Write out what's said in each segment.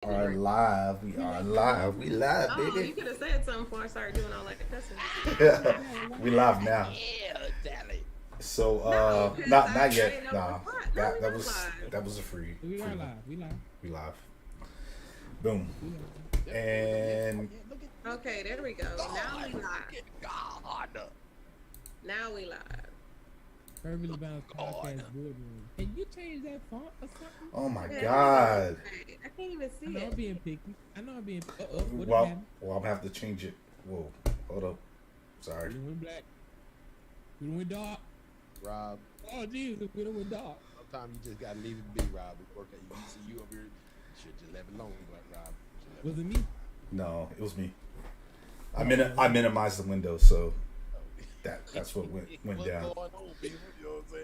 Are Anyway. live. We are live. We live, Oh, baby. you could have said something before I started doing all that cussing. We live now. Yeah, Sally. So No, because not I didn't yet. know it was Nah. live. No, That we're that not was live. that was a free We free are one. live. We live. We live. Boom. We live. And Look at Okay, there we go. Now we God. live. Look at God. Now we live. Perfectly balanced God. podcast boardroom. Can you change that font or something? oh my Yeah, God. I can't even I see know I'm it. being picky. I know I'm being. What Well, happened? well, I'm gonna have to change it. Whoa. Hold up. Sorry. We done went black. We done went dark. Rob, Oh, Jesus, we done went dark. sometimes you just gotta leave it be, Rob. We work at you see you over here. You should just let it alone, Rob. Should let Was it it me? No, it was me. I minimized the window, so that's what went What's down. going on, people? You know what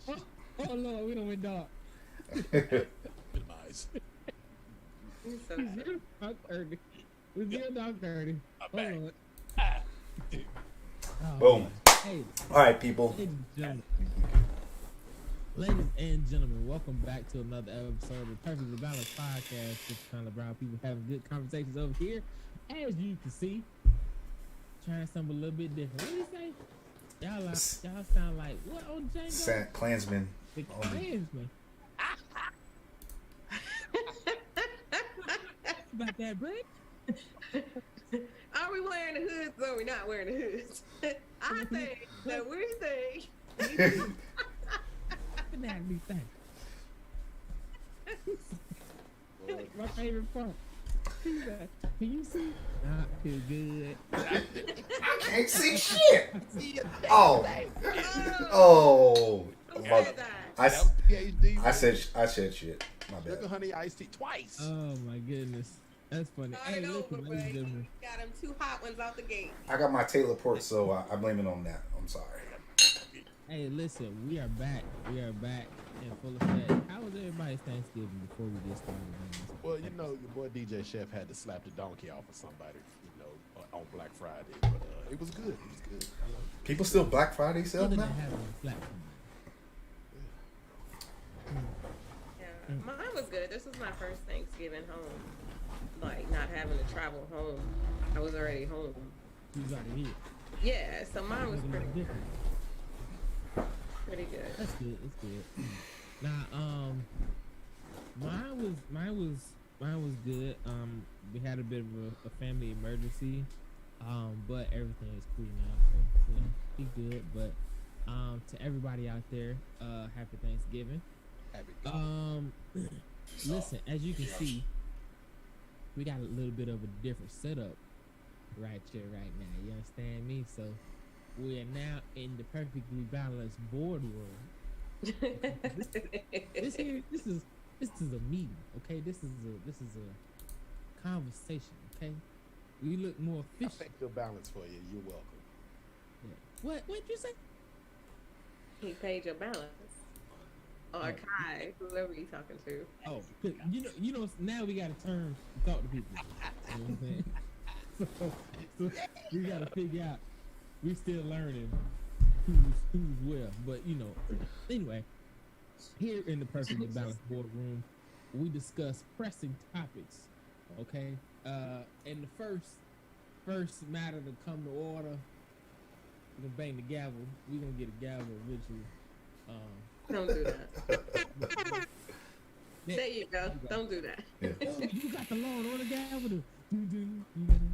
I'm saying? Oh, Lord, we done went dark. Minimize. You're so We silly. zero dark 30. We zero dark 30. I'm Oh, back. Lord. Ah. Oh, Boom. Hey, All right, people. ladies and gentlemen. Ladies and gentlemen, welcome back to another episode of the Perfectly Balanced Podcast. Just kind of brown people having good conversations over here. As you can see, trying something a little bit different. What do you say? Y'all sound like what on Django? Klansman. The only. Klansman. About that break? Are we wearing the hoods or are we not wearing the hoods? I think that we think. Definitely think. My favorite part. He's like, can you see? Not too good. I can't see shit. See ya. Oh. Oh, Oh. who Well, said that? That was PhD. I said shit. My Sugar bad. honey iced tea twice. Oh my goodness. That's funny. Start Hey, it over, listen, boy. ladies and gentlemen. Got them two hot ones out the gate. I got my Taylor port, so I blame it on that. I'm sorry. Hey, listen, we are back. We are back in full effect. How was everybody's Thanksgiving before we get started on this? Well, you know, your boy DJ Chef had to slap the donkey off of somebody, you know, on Black Friday. But it was good. It was good. I love it. People still Black Friday sell Other now? than having a flat from Yeah, mine was good. This was my first Thanksgiving home. Like not having to travel home. I was already home. you got it here. Yeah, so mine was Looking pretty like different. pretty good. That's good. It's good. Now, mine was good. We had a bit of a family emergency, but everything is cool now, so you know, be good. But to everybody out there, happy Thanksgiving. Happy Listen, as you can see, we got a little bit of a different setup right here, right now. You understand me? So we are now in the perfectly balanced boardroom. This is a meeting, okay? This is a conversation, okay? We look more I official. think the balance for you. You're welcome. Yeah. What you say? He paid your balance. Or Kai, whoever you talking to. Oh, 'cause you know. Now we gotta turn to talk to people. You know what I'm saying? So we gotta figure out. We still learning who's where, but you know. Anyway, here in the perfectly balanced boardroom, we discuss pressing topics. Okay, and the first matter to come to order, we're gonna bang the gavel. We're gonna get a gavel eventually. Don't do that. There you go. Don't do that. You got the law and order gavel.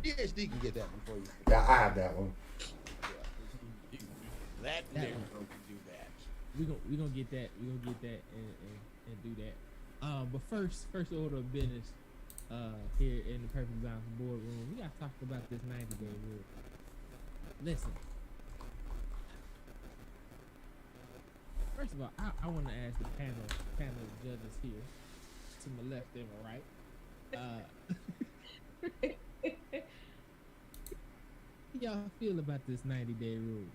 PhD can get that before you. Yeah, I have that one. That That nigga one. can do that. We gonna get that. We gonna get that and do that. But first order of business. Here in the perfect balance boardroom, we gotta talk about this 90-day rule. Listen. First of all, I want to ask the panel of judges here, to my left and my right. How y'all feel about this 90-day rule?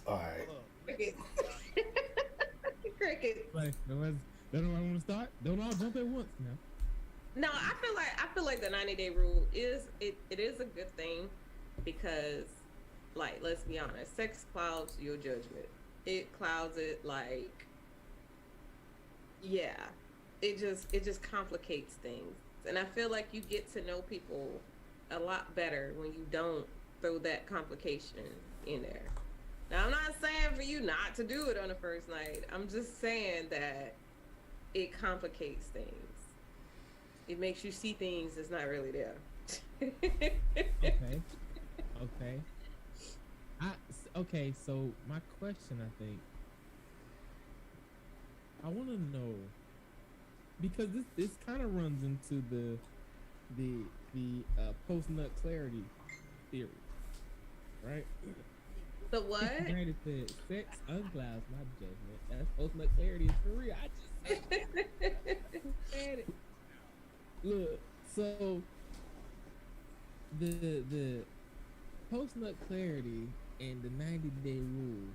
All right. Crickets. Crickets. Like, don't want to start? Don't all jump at once now. No, I feel like the 90-day rule is it is a good thing because like let's be honest, sex clouds your judgment. It clouds it like yeah. it just complicates things. And I feel like you get to know people a lot better when you don't throw that complication in there. Now, I'm not saying for you not to do it on the first night. I'm just saying that it complicates things. It makes you see things that's not really there. Okay. Okay. Okay. So my question, I think, I want to know because this kind of runs into the post nut clarity theory, right? The what? Granted said sex unclouds my judgment. That's post nut clarity is for real. I just said it. Look, so the post nut clarity and the 90-day rule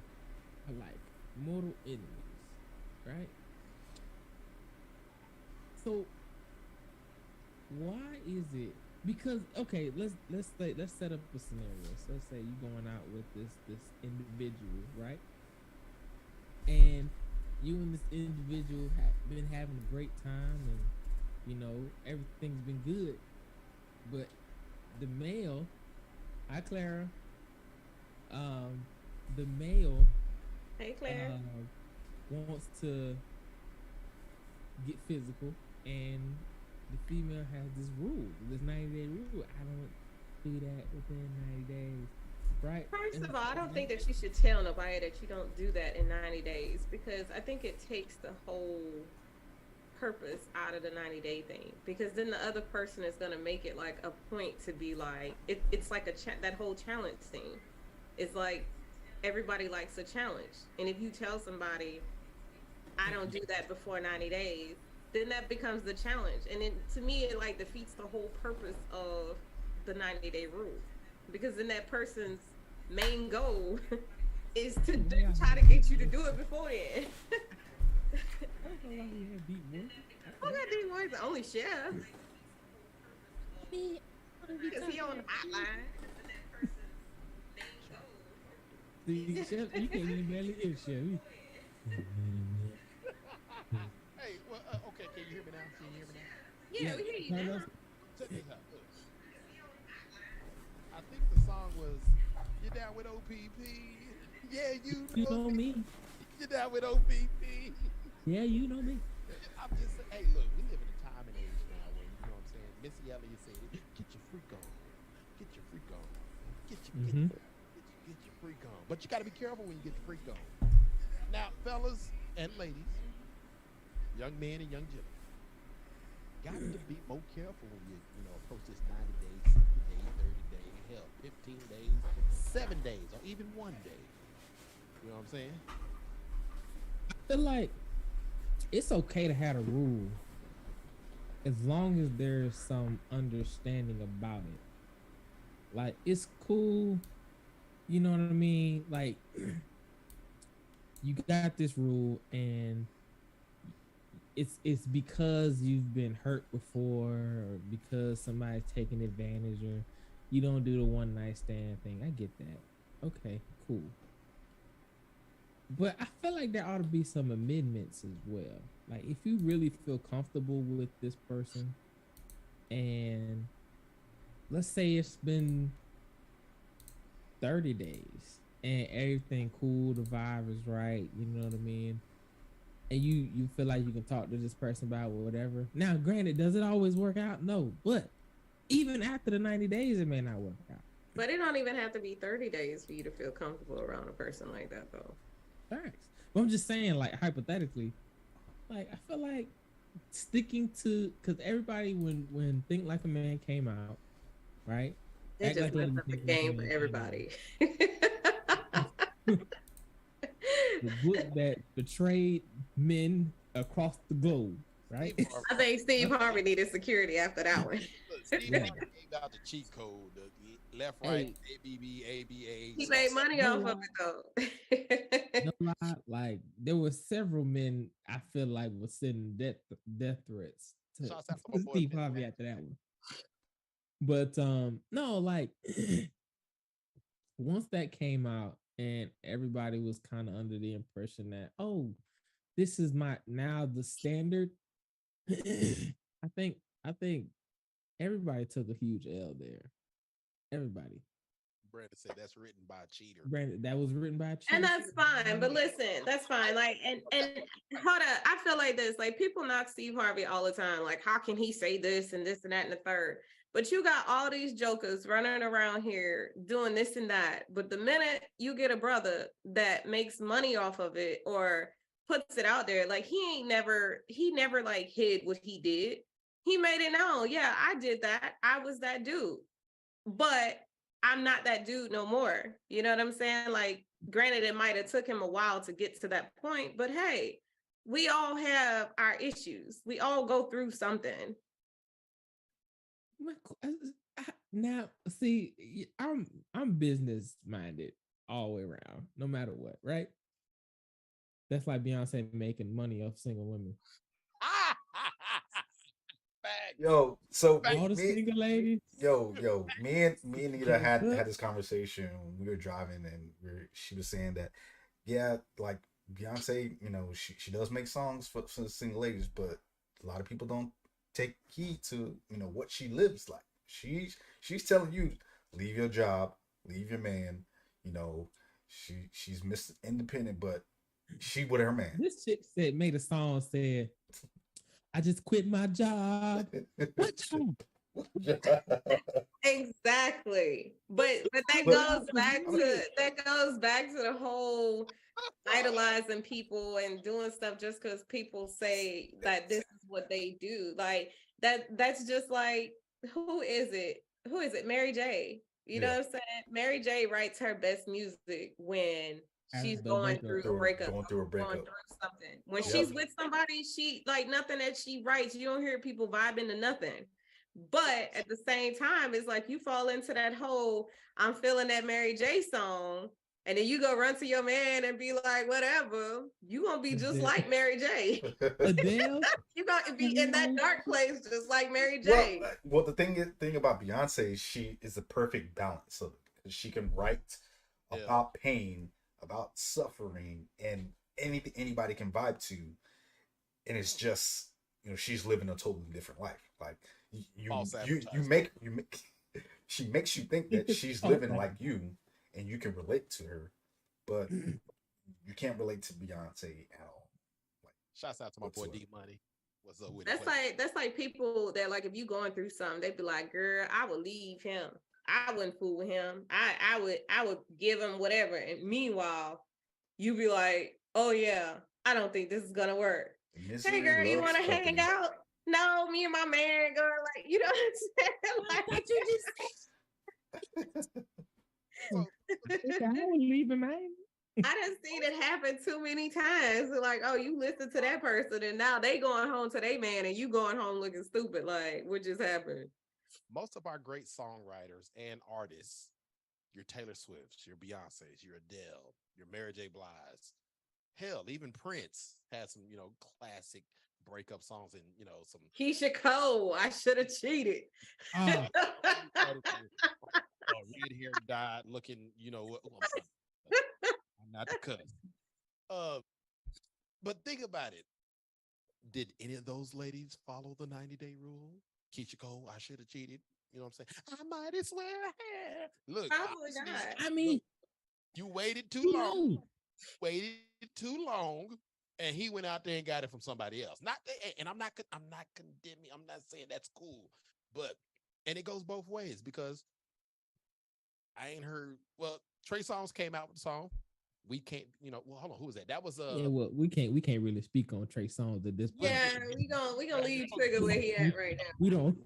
are like mortal enemies, right? So why is it? Because okay, let's set up a scenario. So let's say you're going out with this individual, right? And you and this individual have been having a great time, and you know everything's been good. But the male, hi Clara, the male Hey, Claire. wants to get physical, and the female has this rule, this 90-day rule. I don't do that within 90 days, right? First And of all, I don't think that- that you should tell nobody that you don't do that in 90 days because I think it takes the whole purpose out of the 90-day thing because then the other person is going to make it like a point to be like it's like that whole challenge thing. It's like everybody likes a challenge, and if you tell somebody I don't do that before 90 days, then that becomes the challenge, and then to me it like defeats the whole purpose of the 90-day rule because then that person's main goal is to try to get you to do it before then. I don't know why we have deep voice. Oh, that D Boy's the only chef because he on the hotline. See, chef, you can't even barely hear chef. Hey, well, okay, can you hear me now? Can you hear me now? Yeah, we hear you Turn now. us- Check this out. Look. I think the song was "You Down with OPP." Yeah, You know me. You down with OPP? Yeah, you know me. I'm just saying. Hey, look, we live in a time and age now where you know what I'm saying. Missy Elliott said, "Get your freak on, get your freak on, get your freak on." But you got to be careful when you get your freak on. Now, fellas and ladies, young men and young gentlemen, got to be more careful when you know approach this 90 days, 60 days, 30 days, hell, 15 days, 7 days, or even 1 day. You know what I'm saying? I feel like it's okay to have a rule as long as there's some understanding about it. Like it's cool, you know what I mean? Like you got this rule and it's because you've been hurt before or because somebody's taking advantage or you don't do the one night stand thing. I get that. Okay, cool. But I feel like there ought to be some amendments as well. Like if you really feel comfortable with this person and let's say it's been 30 days and everything cool, the vibe is right, you know what I mean? And you feel like you can talk to this person about whatever. Now, granted, does it always work out? No, but even after the 90 days, it may not work out. But it don't even have to be 30 days for you to feel comfortable around a person like that, though. Facts. But I'm just saying, like hypothetically, like I feel like sticking to because everybody when Think Like a Man came out, right? They Act just Like messed a up the Man game for came out. everybody. The book that betrayed men across the globe, right? Steve Harvey- I think Steve Harvey needed security after that one. Look, Steve Yeah. Harvey gave out the cheat code, the left, right, ABB, ABA. He made money No off of lie. it, though. No lie, like there were several men I feel like were sending death threats to Shouts out to my boy Steve Ben Harvey Jackson. after that one. But no, like once that came out and everybody was kind of under the impression that oh, this is my now the standard, I think everybody took a huge L there. Everybody. Brandon said that's written by a cheater. Brandon, that was written by a cheater. And that's fine, but listen, that's fine. Like, and hold up, I feel like this. Like, people knock Steve Harvey all the time. Like, how can he say this and this and that and the third? But you got all these jokers running around here doing this and that. But the minute you get a brother that makes money off of it or puts it out there, like he never like hid what he did. He made it known. Yeah, I did that. I was that dude. But I'm not that dude no more. You know what I'm saying? Like, granted, it might have took him a while to get to that point, but hey, we all have our issues. We all go through something. Now, see, I'm business minded all the way around, no matter what, right? That's like Beyonce making money off single women. Yo, so All the single ladies. Yo, me and Nita had this conversation when we were driving, and she was saying that, yeah, like Beyonce, you know, she does make songs for single ladies, but a lot of people don't take heed to, you know, what she lives like. She's telling you, leave your job, leave your man, you know, she's Mr. Independent, but she with her man. This chick made a song said, I just quit my job. What job? Exactly. But that goes back to the whole idolizing people and doing stuff just because people say that this is what they do. Like that's just like, who is it? Mary J. You know what I'm saying? Mary J writes her best music when she's going through a breakup, going through something. When she's with somebody, she like nothing that she writes, you don't hear people vibing to nothing. But at the same time, it's like you fall into that whole I'm feeling that Mary J song, and then you go run to your man and be like, whatever, you gonna be just like Mary J. Adele? You gonna be in that dark place just like Mary J. Well, the thing about Beyonce, she is the perfect balance of it. She can write about pain, about suffering, and anything anybody can vibe to, and it's just, you know, she's living a totally different life. Like you make she makes you think that she's living like you, and you can relate to her, but you can't relate to Beyonce at all. Like, shouts out to my boy D Money. What's up with that's like people that, like, if you going through something, they'd be like, girl, I would leave him. I wouldn't fool with him. I would give him whatever. And meanwhile, you be like, oh yeah, I don't think this is gonna work. Hey girl, you want to hang out? No, me and my man going, like, you know what I'm saying? Like, what you just I would leave him, man. I done seen it happen too many times. Like, oh, you listen to that person, and now they going home to their man, and you going home looking stupid. Like, what just happened? Most of our great songwriters and artists, your Taylor Swifts, your Beyonces, your Adele, your Mary J. Blige, hell, even Prince has some, you know, classic breakup songs, and, you know, some Keisha Cole, I should have cheated. Red hair dyed looking, you know, I'm not the cuss. But think about it. Did any of those ladies follow the 90-day rule? Keisha Cole, I should have cheated. You know what I'm saying? I might as well have. Look, probably not. I mean, you waited too long. And he went out there and got it from somebody else. And I'm not condemning. I'm not saying that's cool, but and it goes both ways, because I ain't heard. Well, Trey Songz came out with the song. We can't, you know. Well, hold on, who was that? That was yeah. Well, we can't really speak on Trey Songz at this point. Yeah, we gonna leave Trigger where he at right now. We don't.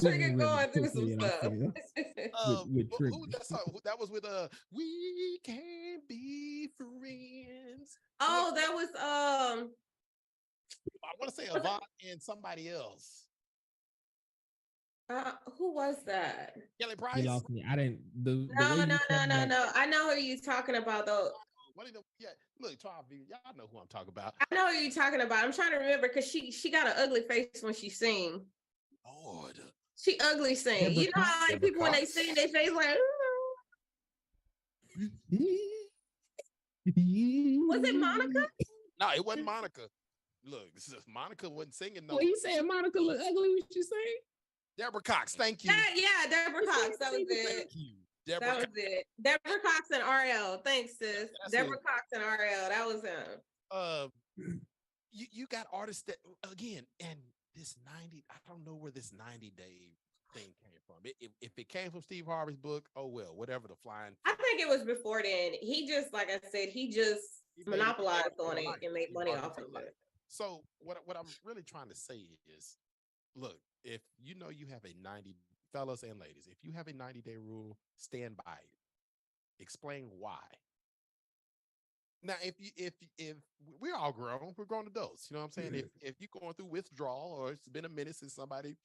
Trigger going through some stuff. with who was that song? That was with We Can't Be Friends. Oh, that was I want to say Avant and somebody else. Who was that? Kelly Price. You lost me. I didn't. No. I know who you're talking about though. Yeah, look, y'all know who I'm talking about. I know who you're talking about. I'm trying to remember because she got an ugly face when she sing. Lord, she ugly sing. You know how like people when they sing, they face like. Was it Monica? No, it wasn't Monica. look, this is Monica wasn't singing no. Well, you saying Monica look ugly? What you say? Deborah Cox, thank you. Yeah, Deborah Cox. That was it. Thank you. Deborah That was it. Deborah Cox and RL. Thanks, sis. That's Deborah it. Cox and RL. That was him. You got artists that again, and this 90, I don't know where this 90-day thing came from. If it came from Steve Harvey's book, oh well, whatever the flying. I think it was before then. He just, like I said, he monopolized on it and made money off of it. So what I'm really trying to say is, look, if you know you have a 90, fellas and ladies, if you have a 90-day rule, stand by it. Explain why. Now, if we're all grown, we're grown adults. You know what I'm saying? If you're going through withdrawal or it's been a minute since somebody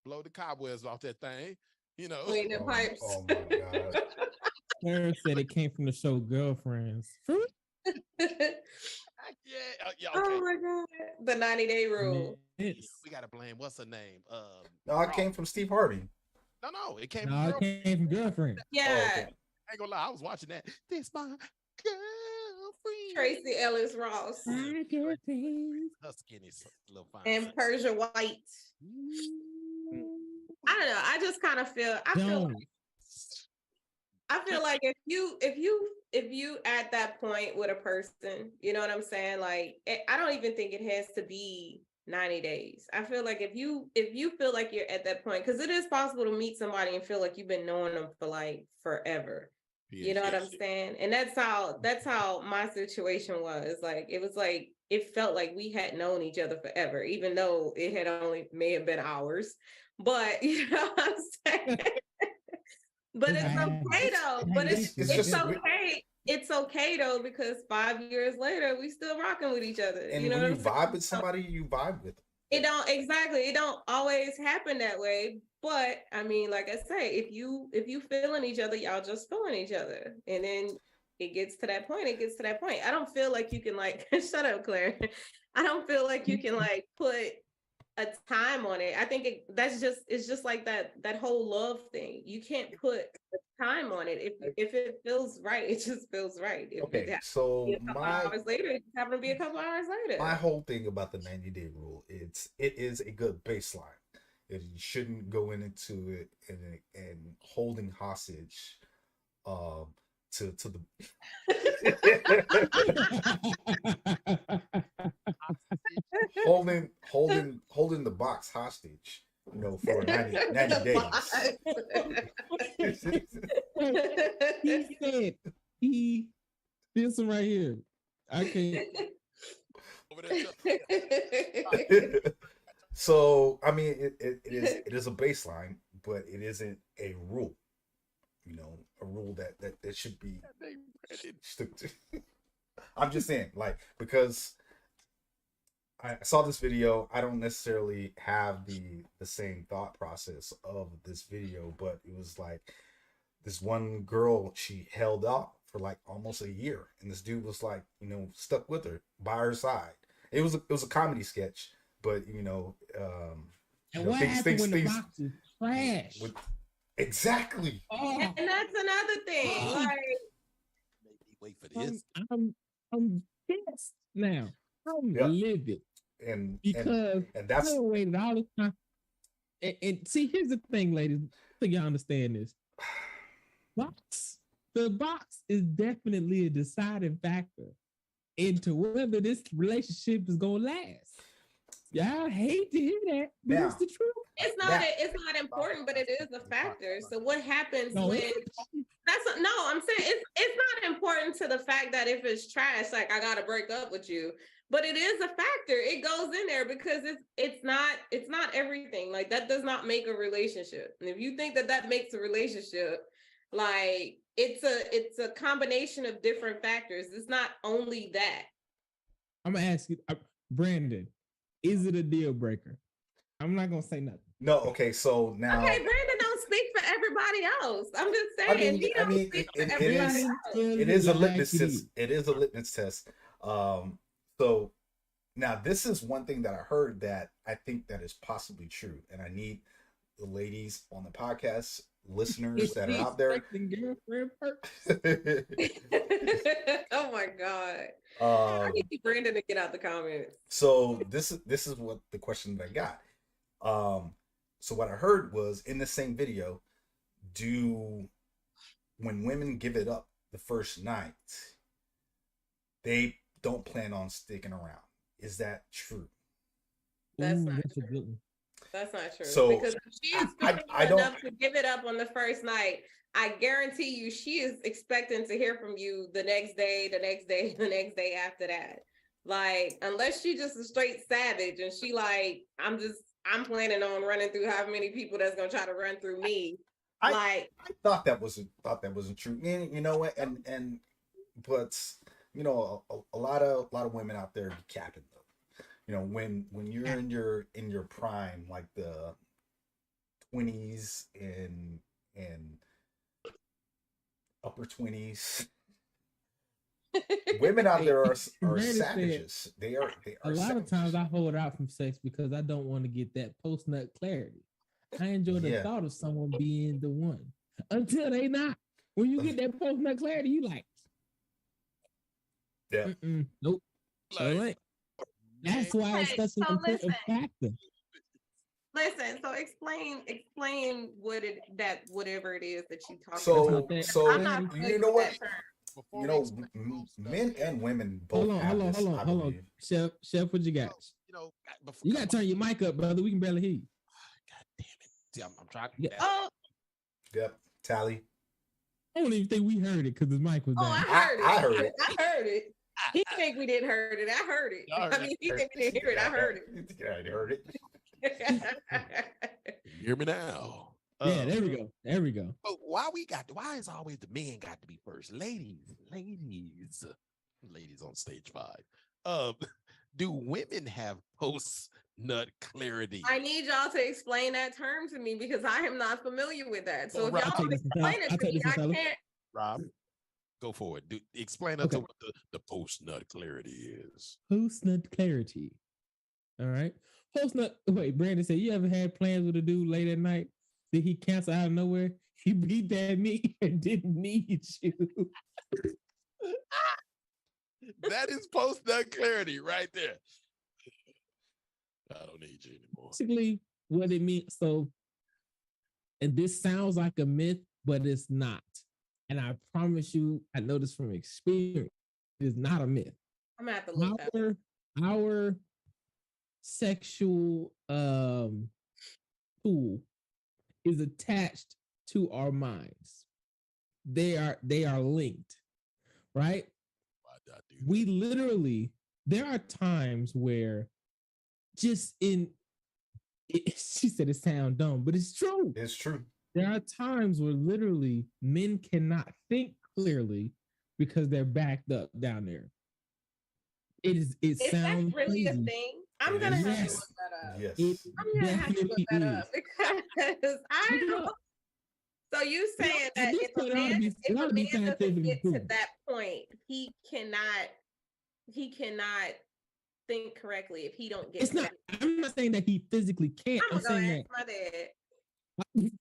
blow the cobwebs off that thing, you know. Clean the pipes. Oh my God. Sarah said it came from the show Girlfriends. Yeah, okay. Oh my God. The 90-day rule. We got to blame, what's her name? No, it came from Steve Harvey. No, it came No, from it came from Girlfriend. Yeah. Oh, okay. I ain't gonna lie, I was watching that. This my girlfriend. Tracy Ellis Ross I get things. Her skinny little fine. and Persia White. I don't know. I just kind of feel. Don't. I feel like if you at that point with a person, you know what I'm saying? Like, I don't even think it has to be 90 days. I feel like if you feel like you're at that point, because it is possible to meet somebody and feel like you've been knowing them for like forever. You know what I'm saying? And that's how my situation was. Like, it was like, it felt like we had known each other forever, even though it had only may have been hours. But you know what I'm saying? But it's okay though. But it's okay. It's okay though, because 5 years later, we still rocking with each other. And you know when what you I'm saying? vibe with somebody, you vibe with them. It don't always happen that way. But I mean, like I say, if you feeling each other, y'all just feeling each other. And then it gets to that point. I don't feel like you can like shut up, Claire. I don't feel like you can like put a time on it. I think it's just like that whole love thing. You can't put a time on it. If it feels right, it just feels right. Okay, so hours later, it just happened to be a couple hours later. My whole thing about the 90-day rule, it is a good baseline. You shouldn't go into it and holding hostage to the holding the box hostage, you know, for 90 days. He said this one right here. I can't. So I mean, it is a baseline, but it isn't a rule. You know, a rule that should be stuck to. I'm just saying, like, because I saw this video. I don't necessarily have the same thought process of this video, but it was like this one girl, she held out for like almost a year, and this dude was like, you know, stuck with her by her side. It was a comedy sketch, but you know, and what happened when the box is trash? Exactly. Oh. And that's another thing. Like, wait for this. I'm pissed now. I'm livid. And that's I waited all this time. And see, here's the thing, ladies. I think y'all understand this. The box is definitely a deciding factor into whether this relationship is gonna last. Y'all hate to hear that, but it's the truth. It's not important, but it is a factor. So what happens when I'm saying it's not important to the fact that if it's trash, like I gotta break up with you. But it is a factor. It goes in there because it's not everything. Like that does not make a relationship. And if you think that makes a relationship, like it's a combination of different factors. It's not only that. I'm gonna ask you, Brandon, is it a deal breaker? I'm not gonna say nothing. No, okay, so now Brandon don't speak for everybody else. I'm just saying it is a litmus test. It is a litmus test. So now this is one thing that I heard that I think that is possibly true, and I need the ladies on the podcast listeners that are She out there. expecting girlfriend perks. Oh my god. I um, need Brandon to get out the comments. so this is what the question that I got. So what I heard was in the same video, do when women give it up the first night, they don't plan on sticking around. Is that true? That's Ooh, not that's a true. good one. That's not true. So, Because if she is I faithful don't. enough to give it up on the first night, I guarantee you she is expecting to hear from you the next day, the next day, the next day after that. Like, unless she just a straight savage and she like, I'm planning on running through how many people that's gonna try to run through me. I thought that wasn't true. And you know what? But you know, a lot of women out there be capping though. You know, when you're in your prime, like the 20s and upper 20s, women out there are Brandon said, savages. They are a lot savages. of times I hold out from sex because I don't want to get that post nut clarity. I enjoy the Yeah. thought of someone being the one until they not. When you get that post nut clarity, you like, Yeah. nope. So Like, like, that's why it's Okay, such an so important listen. factor. Listen, so explain whatever it is that you talking So about. that. so I'm not you familiar know with what? that term. before You we know, explain post nut men clarity, and women both Hold on, have hold on, this. hold on, I hold on. believe. Chef, what you got? you know, before, You gotta turn your mic up, brother. We can barely hear you. God damn it. See, I'm trying to Yeah. Oh, Yep. Tally. I don't even think we heard it because his mic was I down. heard it. I heard it. I heard it. He think we didn't heard it. I heard it. Y'all heard I mean, he it. think we didn't hear it. I heard I heard it. it. You hear me now? Yeah, there we go. There we go. But why is always the men got to be first? Ladies on stage 5. Do women have post nut clarity? I need y'all to explain that term to me because I am not familiar with that. So Well, if Rob, y'all I'll don't take this one, explain it I'll to take me, this one, I fella. can't. Rob, go for it. Explain us Okay. what the post nut clarity is. Post nut clarity. All right. Post nut. Wait, Brandon said, you ever had plans with a dude late at night? Did he cancel out of nowhere? He beat that me and didn't need you. That is post nut clarity right there. I don't need you anymore. Basically, what it means. So, and this sounds like a myth, but it's not. And I promise you, I know this from experience. It is not a myth. I'm gonna have to look that up. Our sexual tool is attached to our minds. They are linked, right? Why'd I do that? We literally, there are times where just she said it sound dumb, but it's true. It's true. There are times where literally men cannot think clearly because they're backed up down there. It Is sounds that really a crazy. thing? I'm It gonna is. have to Yes. look that up. Yes. It I'm gonna have to look definitely that is. up because I Look it don't. up. So you saying At that this if a point, it ought to man be- if it ought a to be man doesn't scientifically get to proven. that point, he cannot think correctly if he don't get It's to not. that. I'm not saying that he physically can't. I'm I'm gonna go saying ask my dad. that.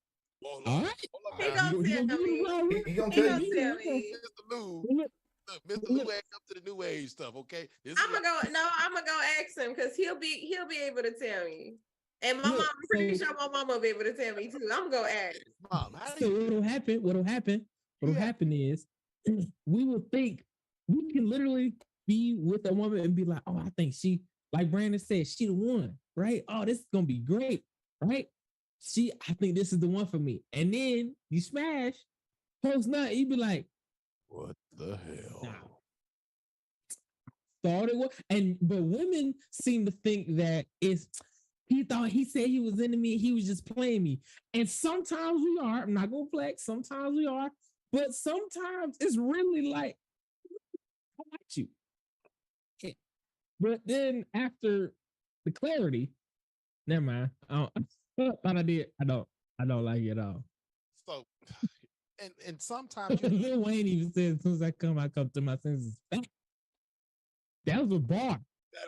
Hold All on, right. hold He on, gonna You tell gonna do me. it wrong? He gonna He tell gonna you. tell me. Mr. Lou. Look, Mr. look. Lou ain't up to the new age stuff, okay? This I'm is gonna go. No, I'm gonna go ask him because he'll be able to tell me. And my Look, mom, I'm pretty so- sure my mom will be able to tell me too. I'm gonna ask. Mom, how do So you what'll happen is we will think we can literally be with a woman and be like, oh, I think she, like Brandon said, she the one, right? Oh, this is gonna be great, right? I think this is the one for me. And then you smash, post nut, you be like, what the hell? nah. Thought it was, but women seem to think that he said he was into me, he was just playing me. And sometimes we are, I'm not gonna flex, sometimes we are, but sometimes it's really like, I like you. Yeah. But then after the clarity, never mind. I don't like it at all. So, and sometimes you Lil Wayne even said, as soon as I come to my senses. That was a bar.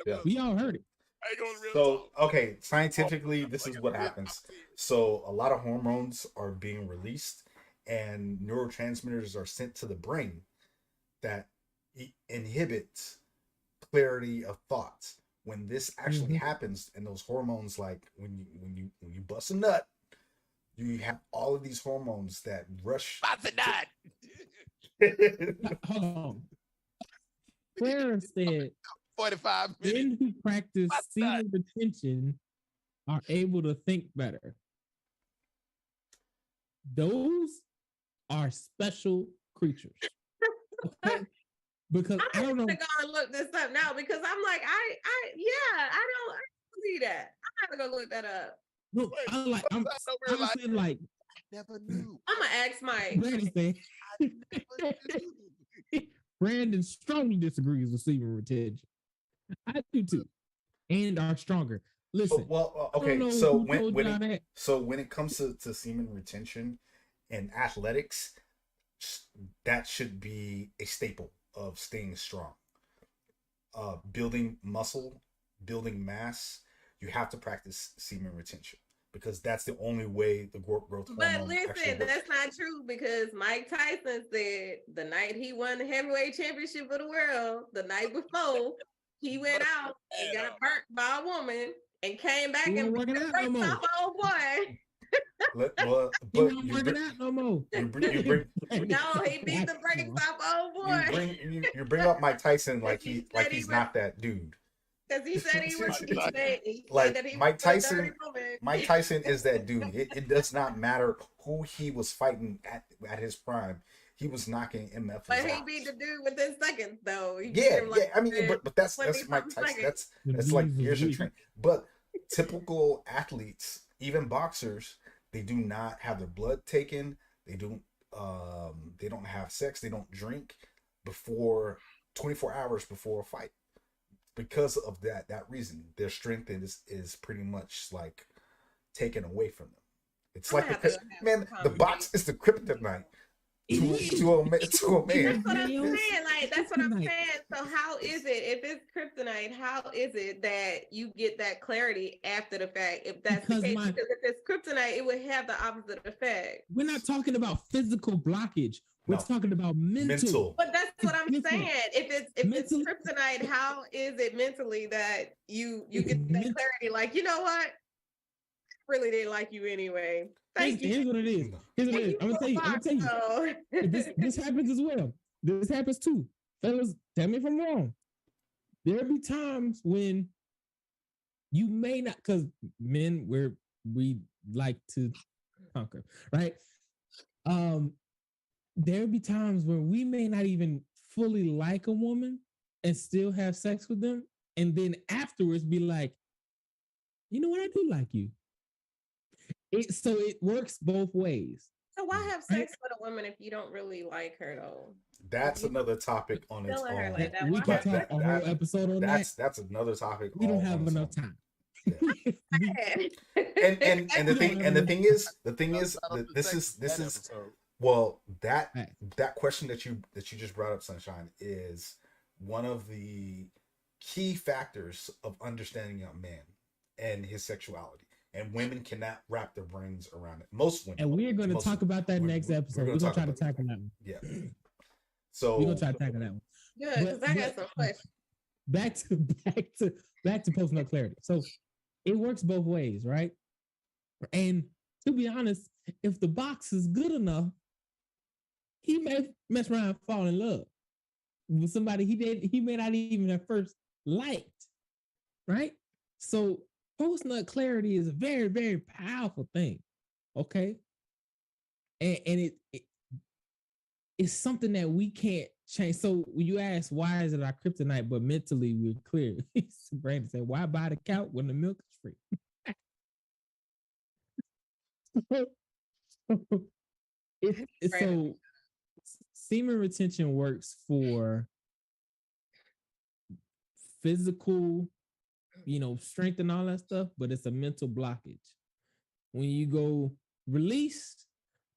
Yeah. We all heard it. I ain't going real So, talk. okay, scientifically, this is what happens. So, a lot of hormones are being released, and neurotransmitters are sent to the brain that inhibits clarity of thoughts. When this actually happens, and those hormones, like when you bust a nut, you have all of these hormones that rush. Bust a nut. Hold on. Clara said 45 minutes. men who practice What's that? semen retention are able to think better. Those are special creatures. Okay? Because I don't know. I'm gonna go and look this up now because I'm like, I don't see that. I'm gonna go look that up. No, I'm like, I'm honestly like, Never knew. I'm gonna ask Mike. Brandon said, Never knew. Brandon strongly disagrees with semen retention. I do too, and are stronger. Listen, Well, I don't okay. know So who told y'all that. when it comes to semen retention and athletics, that should be a staple of staying strong. Building muscle, building mass, you have to practice semen retention because that's the only way the growth hormone But actually listen, works. that's not true because Mike Tyson said the night he won the heavyweight championship of the world, the night before, he went out and got burnt by a woman and came back He and wasn't working beat the out no brakes more. off an old boy. Well, He but wasn't working out no more. you bring No, he beat the brakes off old boy you bring up Mike Tyson like He like said he he's was- not that dude. because he said he was. He said Like, that he Mike was a dirty Tyson- woman. Mike Tyson is that dude. It does not matter who he was fighting at his prime. He was knocking MF. But he beat the dude within seconds, though. He beat Yeah, him, like, yeah. I mean, within but that's 20 Mike Tyson. seconds. That's like years of training. But typical athletes, even boxers, they do not have their blood taken. They don't have sex. They don't drink before 24 hours before a fight. Because of that reason, their strength is pretty much like taken away from them. It's I'm like gonna have to have man, some the box is the kryptonite to a man. That's what I'm Yeah. saying. Like, that's what I'm Kryptonite. saying. So how is it, if it's kryptonite, how is it that you get that clarity after the fact? If that's Because the case, my- because if it's kryptonite, it would have the opposite effect. We're not talking about physical blockage. We're No. talking about mental. But that's what I'm Different. saying. If it's Mentally- kryptonite, how is it mentally that you get that Ment- clarity? Like, you know what? I really didn't like you anyway. Thank you. Here's what it is. Here's what it is. I'm gonna tell you. This happens as well. This happens too. Fellas, tell me if I'm wrong. There'll be times when you may not, because men, we like to conquer, right? There'll be times where we may not even fully like a woman and still have sex with them, and then afterwards be like, you know what, I do like you. So it works both ways. So why have sex with a woman if you don't really like her though? That's another topic on its Feeling her own. like that. We Why can have talk a whole episode on that. That's another topic. We don't all have on its enough own. time. And the thing is that this is well, that question that you just brought up, Sunshine, is one of the key factors of understanding a man and his sexuality. And women cannot wrap their brains around it. Most women. And we're going to most talk women. about that We're- next we're episode. gonna We're going talk to try to about that. tackle that one. Yeah. So We're going to try to tackle that one. Good, because I got some questions. Back to post-nut clarity. So it works both ways, right? And to be honest, if the box is good enough, he may mess around and fall in love with somebody he may not even have first liked, right? So post-nut clarity is a very, very powerful thing, okay? And it's something that we can't change. So when you ask why is it our kryptonite, but mentally we're clear. Brandon said, why buy the couch when the milk is free? So semen retention works for physical, strength and all that stuff, but it's a mental blockage. When you go release,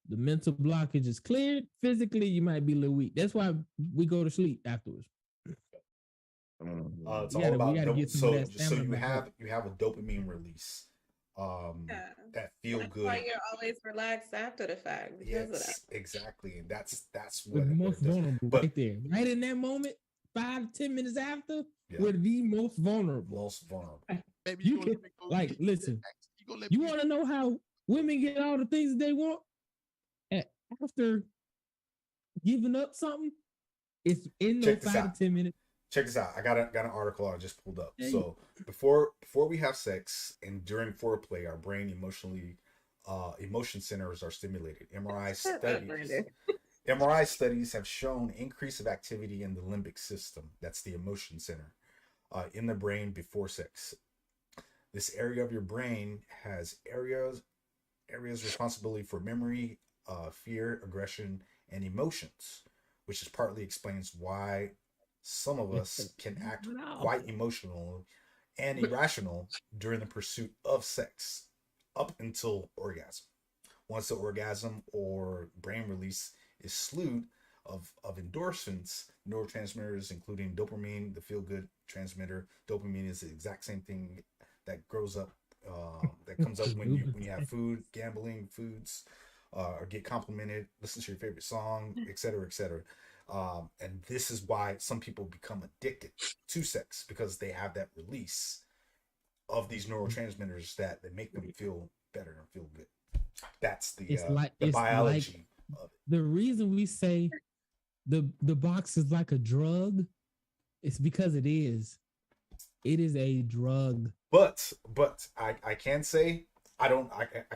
the mental blockage is cleared. Physically, you might be a little weak. That's why we go to sleep afterwards. It's We all gotta about get some of so that just so stamina back up. you have a dopamine release, Yeah. that feel That's why good. you're always relaxed after the fact because of that. Yes, exactly, and that's We're the what most it does. vulnerable But right there. Right in that moment, 5 to 10 minutes after, yeah, we're the most vulnerable. most vulnerable. Baby, You gonna can let me go like get listen. you gonna let You me want to know how women get all the things that they want after giving up something? It's in those Check this 5 out. to 10 minutes. Check this out. I got an article I just pulled up. Hey. So before we have sex and during foreplay, our brain emotion centers are stimulated. Shut up, Brandon. MRI studies have shown increase of activity in the limbic system. That's the emotion center in the brain before sex. This area of your brain has areas responsibility for memory, fear, aggression, and emotions, which is partly explains why some of us can act quite emotional and irrational during the pursuit of sex up until orgasm. Once the orgasm or brain release is slewed of endorphins, neurotransmitters, including dopamine, the feel good transmitter. Dopamine is the exact same thing that grows up, that comes up when you have food, gambling, foods, or get complimented, listen to your favorite song, etc., etc. And this is why some people become addicted to sex, because they have that release of these neurotransmitters that make them feel better and feel good. That's the biology of it. The reason we say the box is like a drug, it's because it is. It is a drug. But I can say I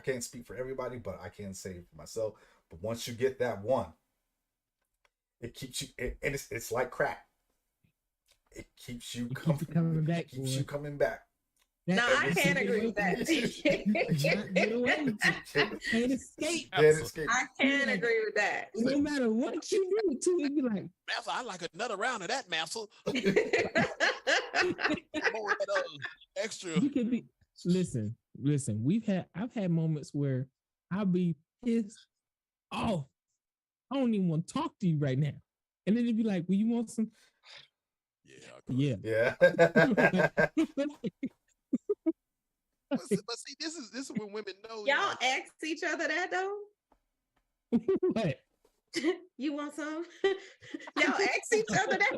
can't speak for everybody, but I can say for myself. But once you get that one, it keeps you, and it's like crack. It keeps you coming back. Keeps you coming back. No, I can't agree with that. Can't escape. I can't agree with that. No matter what you do to it, be like, Master, I like another round of that, Master. More extra. You can be. Listen. I've had moments where I'll be pissed off. I don't even want to talk to you right now, and then it'd be like, "Well, you want some?" Yeah. But see, this is when women know. Y'all ask each other that though. What? You want some? Y'all ask each other that.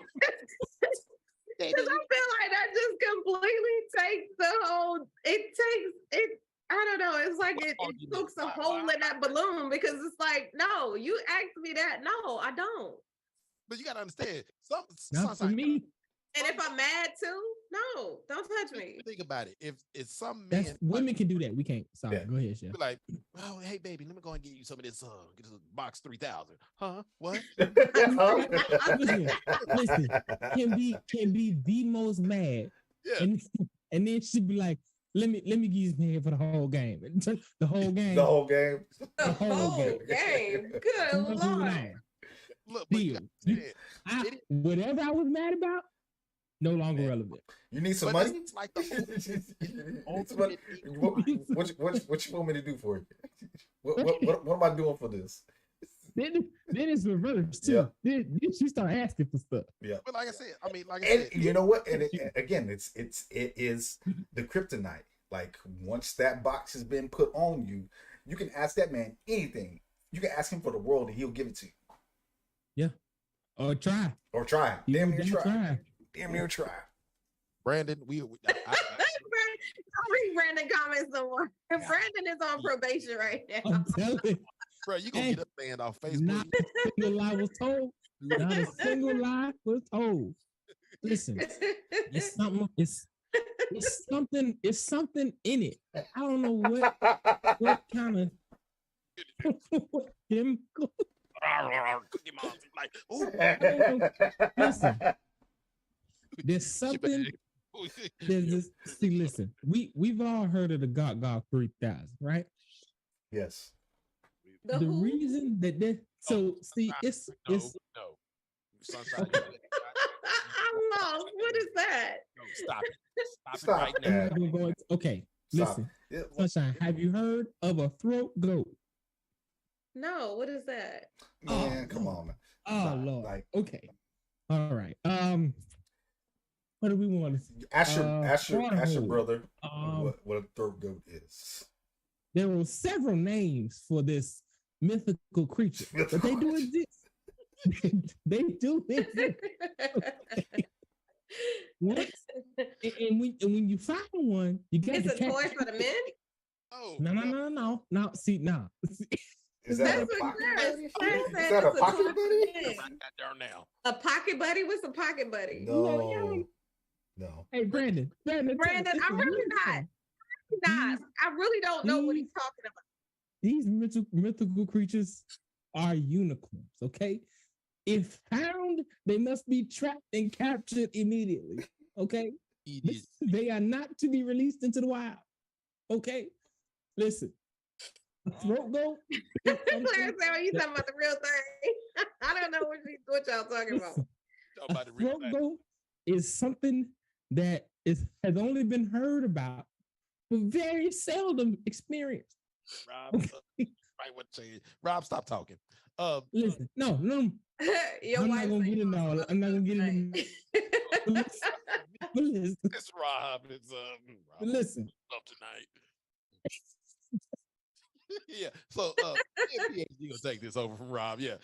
Because I feel like that just completely takes the whole. It. I don't know. It's like it pokes a hole in that balloon, because it's like, no, you asked me that. No, I don't. But you gotta understand, Not for me. And if I'm mad too, no, don't touch me. Think about it. If it's some men, women can do that. We can't. Sorry, go ahead, Chef. Be like, oh, hey baby, let me go and get you some of this. Get this box 3000. Huh? What? listen. Can be the most mad. Yeah. And then she'd be like, let me give you some head for the whole game. The whole game. The whole game. The whole game. Good Lord. Look, deal. Whatever I was mad about, no longer relevant. You need some money? It's like the what you want me to do for you? What am I doing for this? Then it's reverse too. Yeah. Then she start asking for stuff. Yeah. But like I said, you know what? And again, it is the kryptonite. Like once that box has been put on you, you can ask that man anything. You can ask him for the world and he'll give it to you. Yeah. Or try. Damn near try. Damn near try. Brandon, I'll read Brandon comments no more. Brandon is on probation right now. I'm telling you. Bro, you gonna get up banned off Facebook. Not a single lie was told. Not a single lie was told. Listen, it's something in it. I don't know what kind of chemical. Listen, there's something. Listen, we've all heard of the Gog 3000, right? Yes. The reason that it's no. Sunshine. I'm lost. What is that? No, stop it right now. Okay, Stop. listen. Sunshine, have you heard of a throat goat? No, what is that? Man, come on, man. Oh Lord. Okay. All right. What do we want? Ask your Cornhole. brother Um, what a throat goat is. There were several names for this mythical creature, but they do exist. They do exist. Once, and when you find one, you got It's to a catch toy it. for the men. Oh, No. Now, see, now. Is that a That's what pocket Clarence buddy? Clarence Is said. that a It's a pocket toy for buddy? the men. write that down now. A pocket buddy? What's a pocket buddy? No. Hey, Brandon, Brandon, I'm really not. I really don't know what he's talking about. These mythical creatures are unicorns, okay? If found, they must be trapped and captured immediately, okay? They are not to be released into the wild, okay? Listen, a throat goat. Clarence said, you talking about the real thing? I don't know what y'all talking about. A throat goat is something that has only been heard about, but very seldom experienced. Rob, right what saying. Rob, stop talking. Listen, no. Your I'm wife not gonna said get you into all. want I'm not gonna get tonight. into. Listen, It's Rob. It's Rob listen. up tonight. Yeah. So PhD gonna take this over from Rob. Yeah.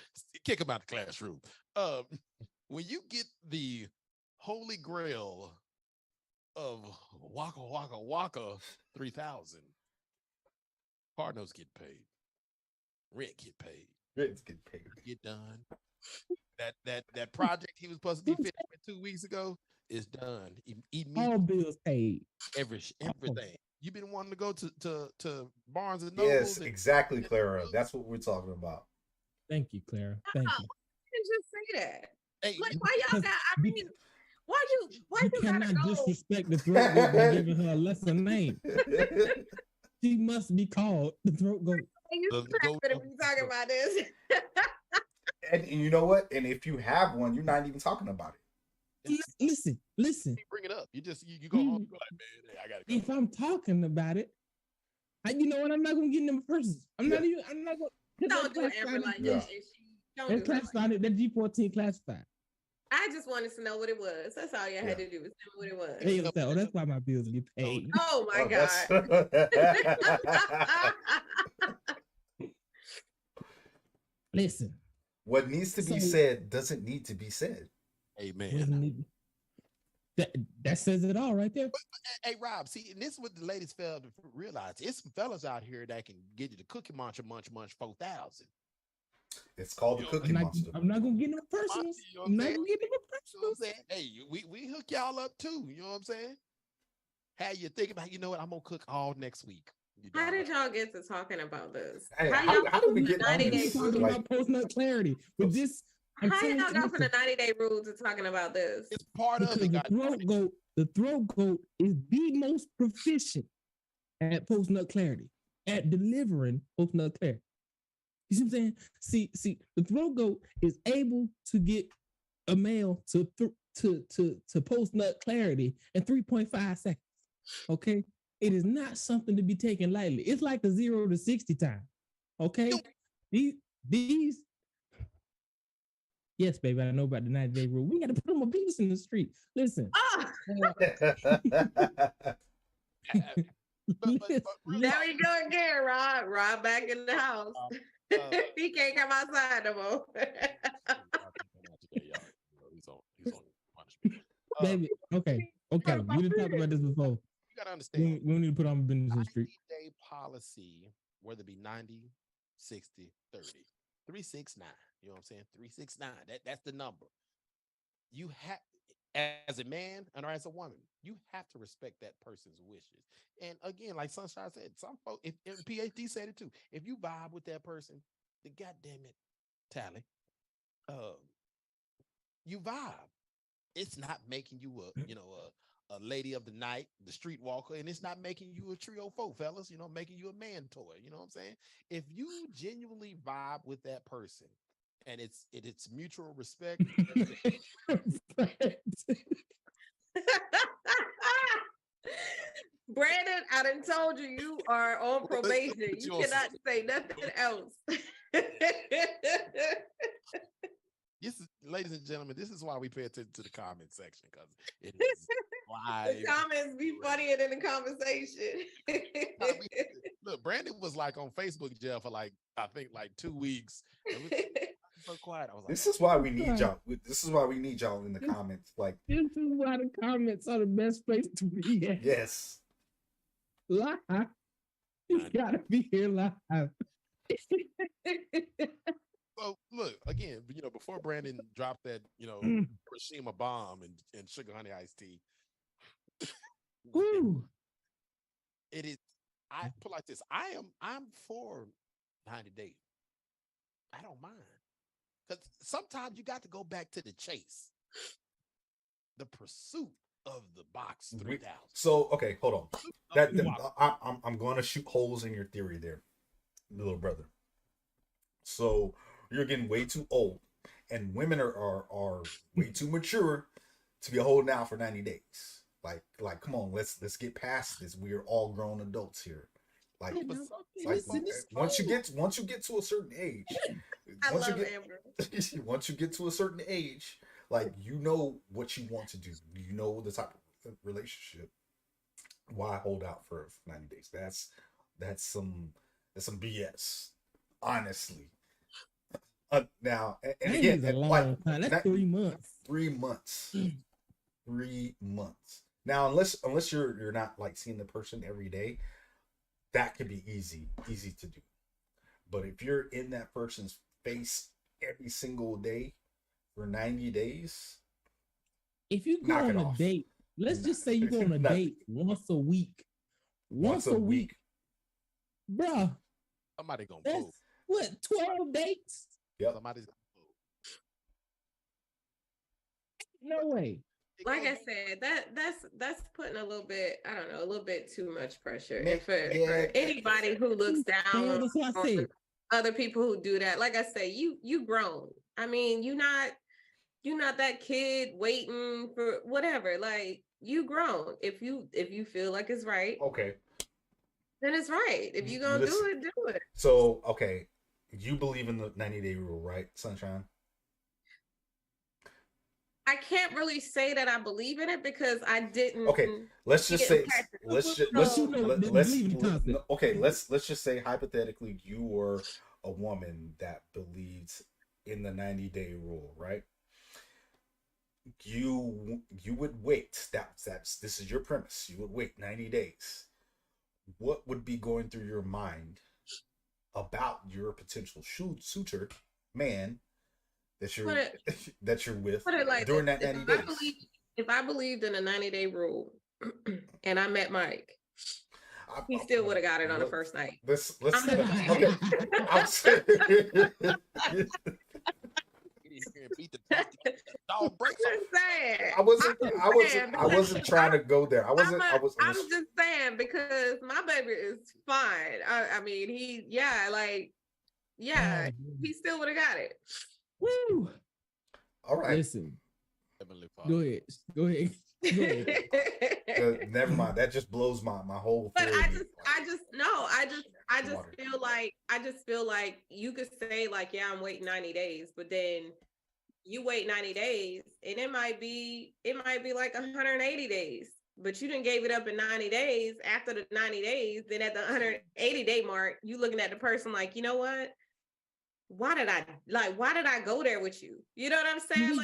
Kick him out the classroom. When you get the holy grail of Waka Waka Waka 3000, Cardinals get paid. Rent get paid. Rent's get paid. Get done. That project he was supposed to be finished with 2 weeks ago is done. All bills paid. Everything. You've been wanting to go to Barnes and Noble. Yes, exactly, Clara. That's what we're talking about. Thank you, Clara. Thank you. didn't just say that. Hey, Like, why y'all got? I mean, why You you gotta cannot go? disrespect the throat goat by giving her a lesser name. She must be called the throat goat. You The not gonna be talking about this. And you know what? And if you have one, you're not even talking about it. Listen. you bring it up. You go home. You're like, man, hey, I gotta go. If I'm talking about it, you know what? I'm not gonna get into persons. I'm not gonna. Don't do Amber like Yeah. that. Don't It's do her like classified. That G14 classified. I just wanted to know what it was. That's all y'all had to do was tell me what it was. Hey, so that's why my bills get paid. Oh my Oh, God. Listen. What needs to be So- said doesn't need to be said. Amen. That says it all right there. Hey, Rob, see, and this is what the ladies fail to realize. It's some fellas out here that can get you the Cookie Monster Munch 4,000. It's called the You know, Cookie Monster. I'm not gonna get into personals. You know what I'm I'm not saying? gonna get into You know what I'm personals. saying? Hey, we hook y'all up too. You know what I'm saying? How you think about, you know what, I'm gonna cook all next week. You How know, did y'all get to talking about this? Hey, y'all how did we get on 90 this? days? We're talking Like- about post-nut clarity, but this. I'm How telling y'all you, go from the listen, 90-day rule to talking about this? it's part of because it. the guys. throat goat is the most proficient at post-nut clarity, at delivering post-nut clarity. You see what I'm saying? See, the throat goat is able to get a male to post-nut clarity in 3.5 seconds. Okay, it is not something to be taken lightly. It's like the 0 to 60 time. Okay, these. Yes, baby, I know about the 90-day rule. We got to put more penis in the street. Listen. Oh, But there we go again, Rob. Rob back in the house. He can't come outside no more. He's on punishment. Baby, okay. We didn't talk about this before. You gotta understand. We don't need to put on business in the street. 90-day policy, whether it be 90, 60, 30, 369. You know what I'm saying? 369. That's the number. You have, as a man and or as a woman, you have to respect that person's wishes. And again, like Sunshine said, some folks, if PhD said it too, if you vibe with that person, then goddamn it, Tally, you vibe. It's not making you a lady of the night, the streetwalker, and it's not making you a trio folk, fellas, making you a man toy. You know what I'm saying? If you genuinely vibe with that person and it's mutual respect. Brandon, I done told you, you are on probation. You cannot say nothing else. ladies and gentlemen, this is why we pay attention to the comment section because it is live. The comments be funnier than the conversation. Look, Brandon was like on Facebook jail for like I think like 2 weeks. It was so quiet. I was like, This is why we need y'all. This is why we need y'all in the comments. Like, This is why the comments are the best place to be at. yes. Live. You gotta be here live. so look again. Before Brandon dropped that, Hiroshima bomb and sugar honey iced tea. Woo. It is. I put like this. I'm for 90 days. I don't mind because sometimes you got to go back to the chase, the pursuit of the box 3000. So okay, hold on. I'm going to shoot holes in your theory there, little brother. So you're getting way too old, and women are way too mature to be holding out for 90 days. Like, come on, let's get past this. We are all grown adults here. Like, once you get to a certain age, once you get to a certain age, like you know what you want to do. You know the type of relationship. Why hold out for 90 days? That's some BS, honestly. Now and again, that's 3 months. 3 months. 3 months. Now, unless you're not like seeing the person every day, that could be easy to do. But if you're in that person's face every single day for 90 days, if you go on a date, let's just say you go on a date once a week. Once a week. Bruh. Somebody gonna that's move. What, 12 dates? Yep. Somebody's gonna move. No way. Like I said, that's putting a little bit, I don't know, a little bit too much pressure. And for anybody who looks down on other people who do that, like I say, you grown. I mean, you're not that kid waiting for whatever. Like, you grown. If you feel like it's right, okay, then it's right. If you're gonna do it. So okay, you believe in the 90-day rule, right, Sunshine? I can't really say that I believe in it because I didn't. Okay, let's just say let's just say hypothetically you were a woman that believes in the 90-day rule, right? You would wait. This is your premise. You would wait 90 days. What would be going through your mind about your potential suitor man that you're with during that 90 days? If I believed in a 90-day rule and I met Mike, he still would have got it on the first night. Let's I wasn't trying to go there. I'm just saying because my baby is fine. I mean, he still would have got it. Woo! All right. Listen. Go ahead. Never mind. That just blows my whole. But I just feel like you could say like, yeah, I'm waiting 90 days, but then you wait 90 days, and it might be like 180 days. But you didn't gave it up in 90 days. After the 90 days, then at the 180 day mark, you looking at the person like, you know what? Why did I go there with you? You know what I'm saying?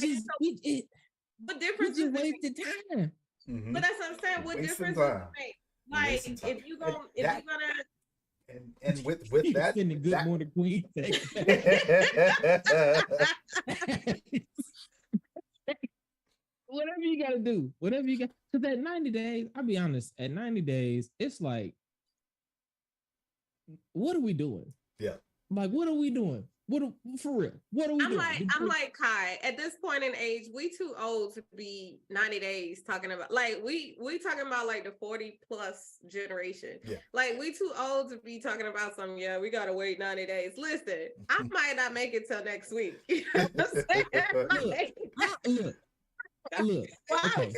What difference is wasted time? Mm-hmm. But that's what I'm saying. What difference does it make? Like if you're gonna and with that, good morning, Queen. Whatever you gotta do, because at 90 days, I'll be honest, at 90 days, it's like, what are we doing? Yeah. Like, what are we doing? For real? What are we doing? I'm like Kai. At this point in age, we too old to be 90 days talking about like we talking about like the 40 plus generation. Yeah. Like we too old to be talking about some. Yeah, we gotta wait 90 days. Listen, I might not make it till next week. You know what I'm saying? Look. Okay.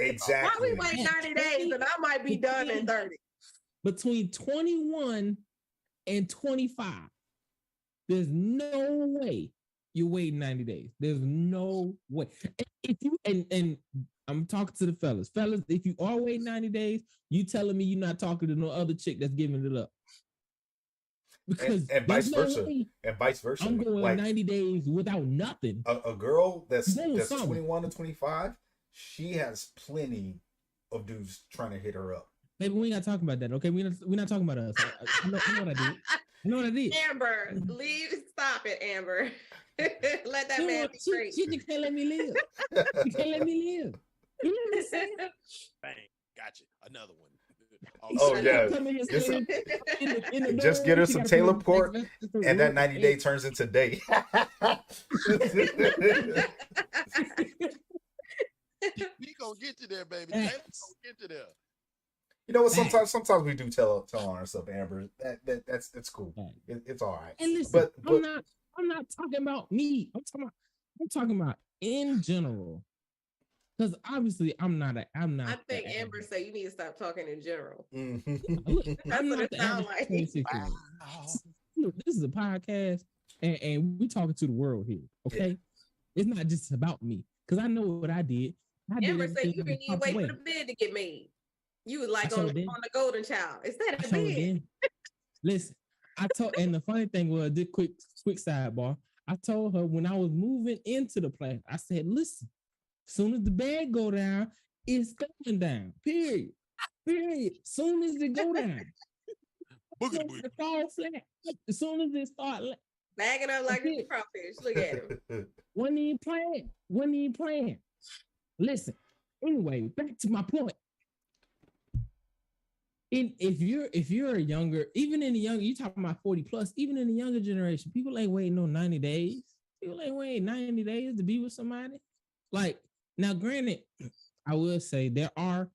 Exactly. Why we wait 90 days and I might be done in 30? Between 21 and 25. There's no way you're waiting 90 days. There's no way. If you and I'm talking to the fellas. Fellas, if you are waiting 90 days, you telling me you're not talking to no other chick that's giving it up. Because and there's vice no versa, way and vice versa. I'm going Like 90 days without nothing. a girl that's Doing something. 21 to 25, she has plenty of dudes trying to hit her up. Maybe we ain't not talking about that. Okay, we're not talking about us. I know what I did. I know what I did. Amber, leave. Stop it, Amber. Let that You man know, be free. she just can't let me live. She can't let me live. You know what I'm saying? Bang, got you. Another one. Oh, She yeah. come in here Just- screaming in the just door, get her she some gotta put Taylor on Port, text message and that to 90 work. day turns into day. We gonna get you there, baby. Facts. Taylor's gonna get you there. You know what? Facts. Sometimes we do tell on ourselves, Amber. That's cool. Facts. It's all right. And listen, But I'm not talking about me. I'm talking about in general. Because obviously I'm not. I think Amber said you need to stop talking in general. That's I'm what not it the sound average like. 26-year-old. Look, this is a podcast, and we talking to the world here. Okay, it's not just about me. Because I know what I did. I did Amber said everything you didn't even Papa wait way. for the bed to get made. You was like I on sure did. the Golden Child. Is that I a sure bed? did. Listen, I told, and the funny thing was, this quick sidebar. I told her when I was moving into the place, I said, listen, as soon as the bed go down, it's going down. Period. Soon as it go down, Boogity soon as it fall flat. As soon as it start, Bagging up like That's a it. crawfish. Look at him. wasn't even playing. Listen. Anyway, back to my point. If you're a younger, even in the younger, you talking about 40 plus, even in the younger generation, people ain't waiting on 90 days. People ain't waiting 90 days to be with somebody. Like, now, granted, I will say there are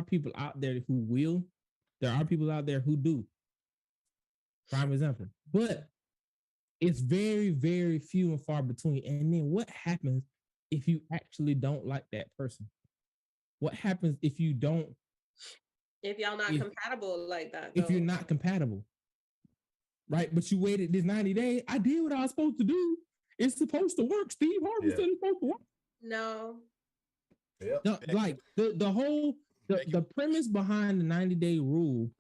people out there who will. There are people out there who do. Prime example. But it's very, very few and far between. And then what happens if you actually don't like that person? What happens if you don't, If y'all not If- compatible like that, if you're though. not compatible? Right? But you waited this 90 days. I did what I was supposed to do. It's supposed to work. Steve Harvey Yeah. said it's supposed to work. No. Yep. Like the whole the premise behind the 90-day rule,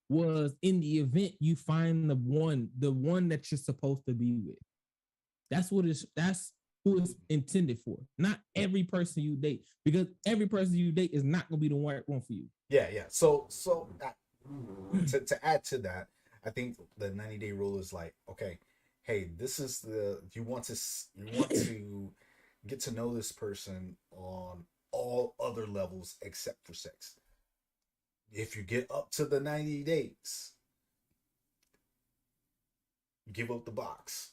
was in the event you find the one that you're supposed to be with. That's who it's intended for. Not every person you date, because every person you date is not gonna be the right one for you. Yeah. So to add to that, I think the 90-day rule is like, okay, hey, this is you want to get to know this person on all other levels except for sex. If you get up to the 90 days, give up the box.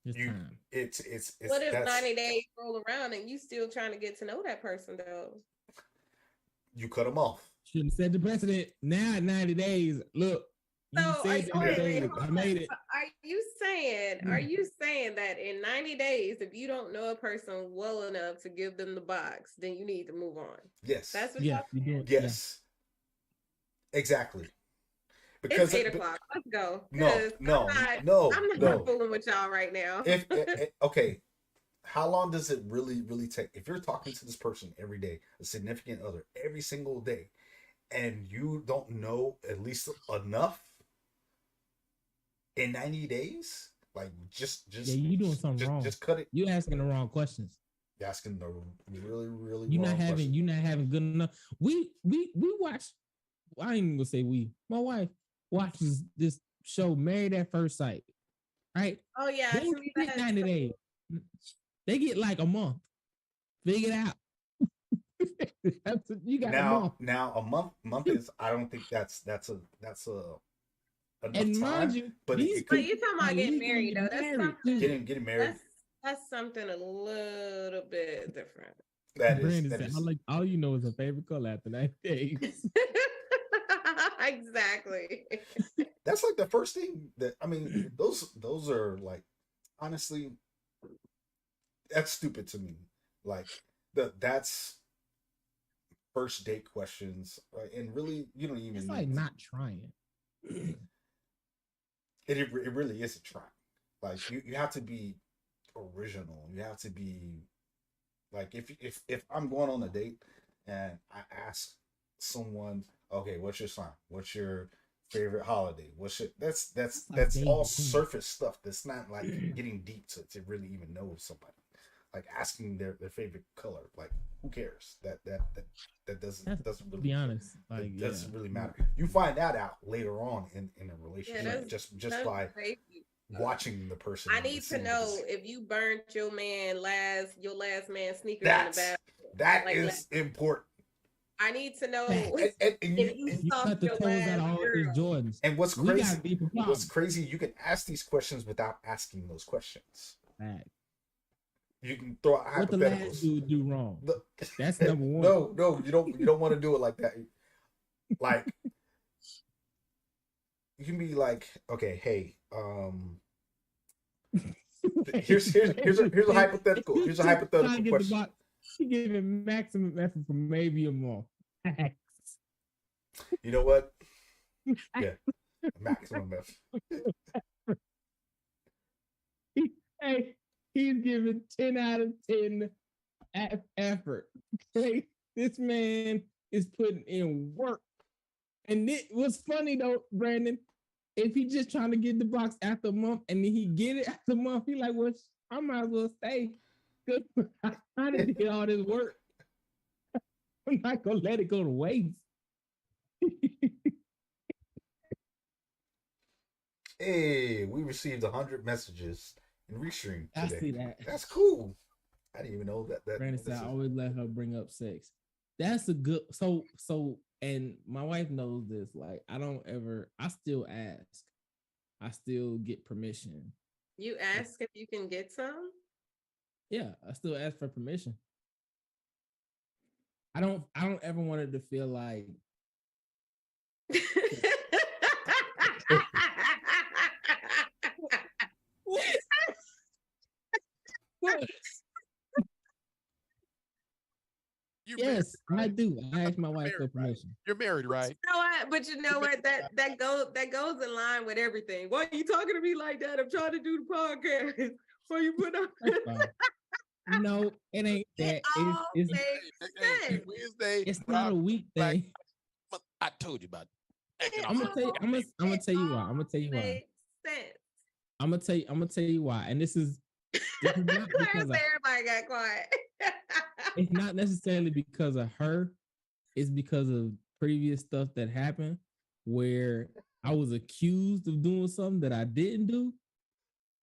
It's time. It's What if that's- 90 days roll around and you still trying to get to know that person, though? you cut them off. Shouldn't set the precedent. Now at 90 days, look. You So, said 90 days. hold I on. made it. Are you saying that in 90 days, if you don't know a person well enough to give them the box, then you need to move on? Yes. That's what Yeah, y'all you do saying? it. Yes. Exactly. It's 8 o'clock. Let's go. No, 'Cause no, I'm no, not no. fooling with y'all right now. If okay, how long does it really take? If you're talking to this person every day, a significant other, every single day, and you don't know at least enough in 90 days, like just Yeah, you doing something wrong. Just cut it. You asking the wrong questions. You're asking the really You're wrong not question. having good enough. We watch. I ain't even gonna say we. My wife watches this show, Married at First Sight. Right? Oh, yeah. They I don't see get that. 90 days. They get like a month. Figure it out. You got a month. Now a month is, I don't think that's a enough And time, mind you, but these it But could you're talking about getting married, though. That's something. getting married. That's something a little bit different. Brandon said, all you know is a favorite color after 90 days. Exactly. That's like the first thing that, I mean, those are like, honestly, that's stupid to me. Like that's first date questions, right? And really, you don't even It's need like not trying. it really is a trap. Like you have to be original. You have to be like if I'm going on a date and I ask someone, okay, what's your sign? What's your favorite holiday? What's your that's dating, all too. surface stuff. That's not like getting deep to really even know somebody. Like asking their favorite color. Like who cares? That doesn't To really be honest, like it yeah, doesn't really matter. You find that out later on in a Yeah, relationship just that's by crazy. watching the person. I and need to seeing know this. if you burnt your last man sneakers in the That's bathroom. that Like, is important. I need to know facts. if you You stalked cut the your toes out last of all his girl. Jordans. and what's We got crazy a deeper what's problem. crazy, you can ask these questions without asking those questions. Facts. You can throw out What the last hypotheticals. dude do wrong? The- That's number one. no, you don't want to do it like that. Like you can be like, okay, hey, here's a hypothetical. Here's a hypothetical question. She giving maximum effort for maybe a month. You know what? Yeah, maximum effort. Hey, he's giving 10 out of 10 effort. Okay? This man is putting in work. And it was funny though, Brandon. If he just trying to get the box after a month and then he get it after a month, he like, well, I might as well stay. Good. I done did all this work. I'm not gonna let it go to waste. Hey, we received 100 messages in Restream I today. see that. That's cool. I didn't even know that. Brandon said, this I is- always let her bring up sex. That's a good and my wife knows this. Like, I still ask. I still get permission. You ask if you can get some. Yeah, I still ask for permission. I don't ever want it to feel like You yes, I do. I ask my wife for married, right? permission. You're married, right? You know what? But you know what? That goes in line with everything. Why are you talking to me like that? I'm trying to do the podcast. Why you put up? That's fine. No, it ain't that. It all It's makes Hey, sense. Wednesday. it's not a weak Rob, thing. I told you about it. It I'm gonna tell you. I'm gonna tell you why. all I'm gonna tell you why. makes sense. I'm gonna tell you why. And this is not because of, Everybody got quiet. it's not necessarily because of her. It's because of previous stuff that happened where I was accused of doing something that I didn't do,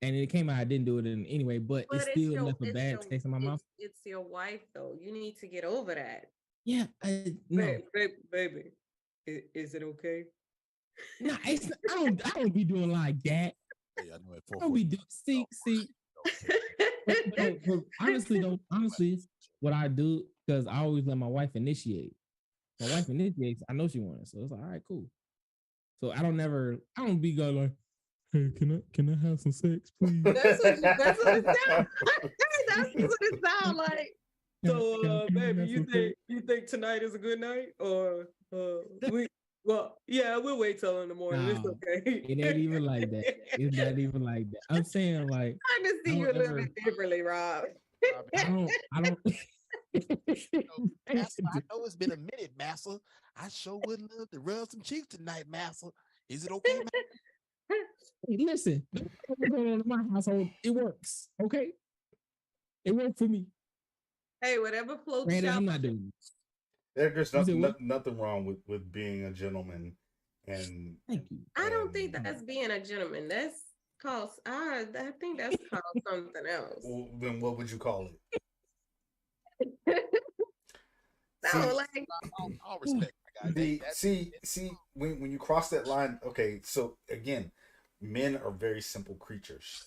and it came out I didn't do it anyway. But it still left a bad taste in my mouth. It's your wife, though. You need to get over that. Yeah, no, Baby, is it okay? no, it's not, I don't be doing like that. Yeah, I know at I don't be doing. See. But honestly, what I do, because I always let my wife initiate. My wife initiates. I know she wants, so it's like, all right, cool. So I don't be going like, hey, can I have some sex, please? That's what it sounds. That's what it sounds like. So, Can I baby, have you some sex? think tonight is a good night, or we'll wait till in the morning. It's No, okay. It ain't even like that. It's not even like that. I'm saying like I just see I you a don't little ever- bit differently, Rob. I don't. Massa, I know it's been a minute, Massa. I sure would love to rub some cheeks tonight, Massa. Is it okay, Massa? Hey, listen, what's going on in my household? It works, okay? It worked for me. Hey, whatever floats Brandon, your I'm not doing it. There's You said what? nothing wrong with being a gentleman, and Thank you. I don't think that's being a gentleman. That's called. I think that's called something else. well, then what would you call it? No, like All respect, my guy. See when you cross that line, okay, so again, men are very simple creatures.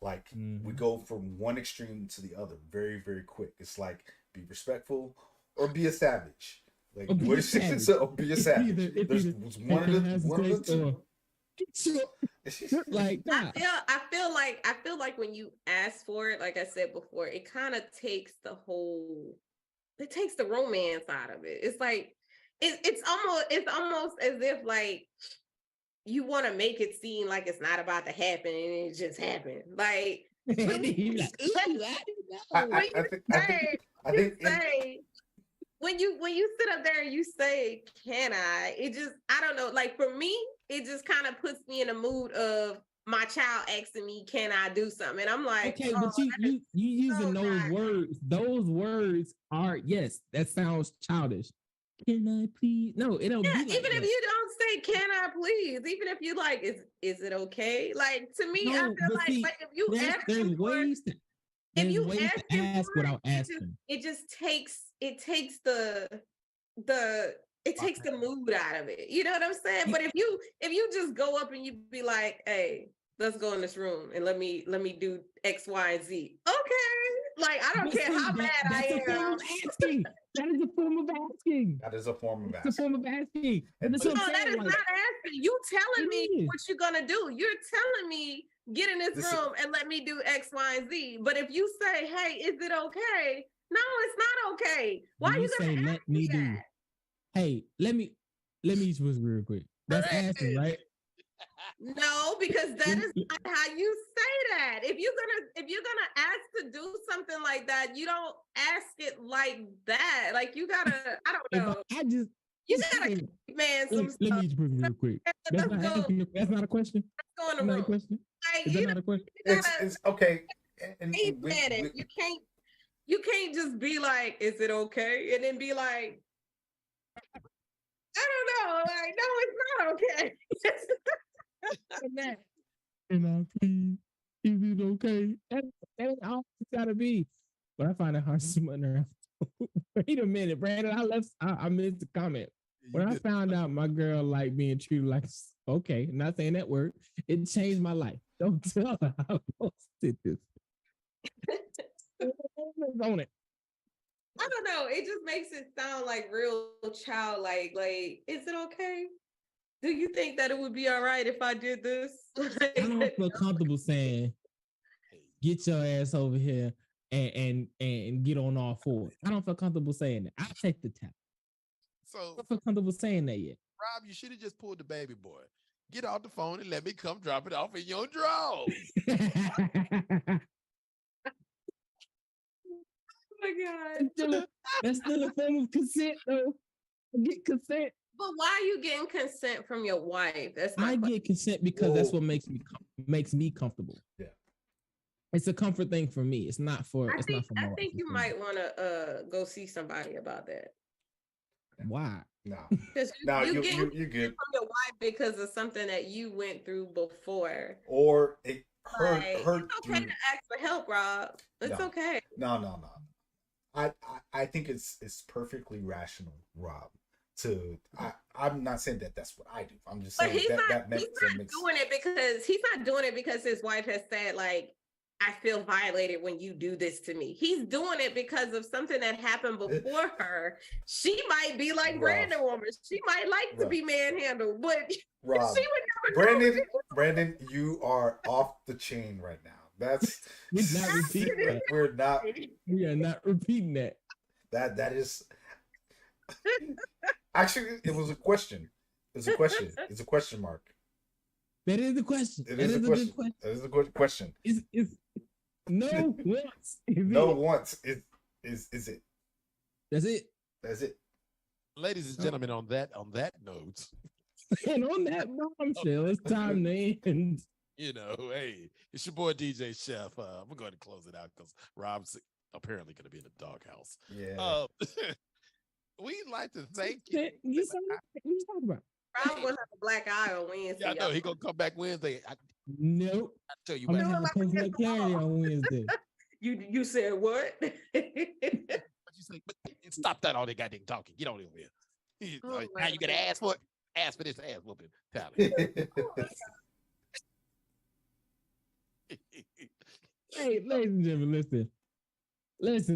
Like we Mhm. go from one extreme to the other very, very quick. It's like be respectful or be a savage. Like Or be what a is savage. so be a It's savage. either- it's There's either- one of has the to one of the taste two. or- like nah. I feel like when you ask for it, like I said before, it kind of takes the romance out of it. It's like it's almost as if like you want to make it seem like it's not about to happen and it just happened. Like, He like, "Ooh, I I, didn't know." I, I think I think I think in, say when you sit up there and you say, "Can I?" It just, I don't know. Like for me, it just kind of puts me in a mood of my child asking me, "Can I do something?" And I'm like, Okay, "Oh, but you using so those not- words. Those words are, yes, that sounds childish. Can I please? No, it don't yeah." be like Even if that. you don't say, "Can I please?" Even if you like, "Is it okay?" Like to me, I No, feel but see, like if you there's ask there's him for ways to if there's you ways ask to him ask for without it, asking. it just takes the it takes the mood out of it. You know what I'm saying? But if you just go up and you be like, "Hey, let's go in this room and let me do X, Y, and Z." Okay. Like I don't But care see, how mad that's a I form am. of asking. That is a form of asking. that is a form of It's a asking. form of asking. But And that's but what No, I'm that saying. is Like, not asking. You telling me it is. what you're gonna do. You're telling me get in this This is- room and let me do X, Y, and Z. But if you say, "Hey, is it okay?" No, it's not okay. Why When are you you say gonna let ask me me do, that? hey, let me just real quick. That's asking, right? No, because that is not how you say that. If you're gonna ask to do something like that, you don't ask it like that. Like you gotta, I don't If know. I just You gotta let, give man some let stuff. me just real quick. That's Let's not go. asking. That's not a question. Let's go in That's the not a room. question. Like Is that you, not a question? you gotta it's okay. And hey man it. You can't just be like, "Is it okay?" And then be like, "I don't know." Like, no, it's not okay. And please, is it okay? That ain't all it's gotta be. But I find it hard to smother. Wait a minute, Brandon. I missed the comment. When I found out my girl like being treated like okay, not saying that word, it changed my life. Don't tell her I posted this. On it. I don't know. It just makes it sound like real childlike. Like, is it okay? Do you think that it would be all right if I did this? I don't feel comfortable saying, get your ass over here and get on all fours. I don't feel comfortable saying that. I take the tap. I So, don't feel comfortable saying that yet. Rob, you should have just pulled the baby boy. Get off the phone and let me come drop it off in your drawers. Oh my God. That's still a form of consent, though. Get consent. But why are you getting consent from your wife? That's my I question. get consent because that's Whoa. what makes me comfortable. Yeah. It's a comfort thing for me. It's not for. I It's think not for my I wife. think It's you for me. might want to go see somebody about that. Why? No, Because no, you you getting you're good. from your wife because of something that you went through before. Or it Like, hurt it's okay through. to ask for help, Rob. It's No. okay. No. I think it's perfectly rational, Rob. I'm not saying that that's what I do. I'm just But saying he's that not, that makes he's not doing it because his wife has said, like, "I feel violated when you do this to me." He's doing it because of something that happened before her. She might be like Rough. Brandon woman. She might like to Rough. be manhandled, but Rob, she would never know. Brandon, you are off the chain right now. That's We're not repeating that. we're not. We are not repeating that. That is actually it was a question. It's a question. It's a question mark. That is the question. It That is a is a question. good question. That is a good question. Is no once. Is No it. once is it. That's it. That's it. Ladies and gentlemen, on that note, And on that bombshell, it's time to end. hey, it's your boy DJ Chef. I'm going to close it out because Rob's apparently going to be in the doghouse. Yeah. We'd like to thank you. You saw what you talking about? Rob will have a black eye on Wednesday. Yeah, I know he gonna come back Wednesday. I Nope. tell you I'm what. gonna have a like personal against the carry wall. on Wednesday. You said what? What you say? But stop that all that goddamn talking. Get on over here. Oh, Now my you gotta God. ask for it. Ask for this ass whooping talent. Hey, ladies and gentlemen, listen.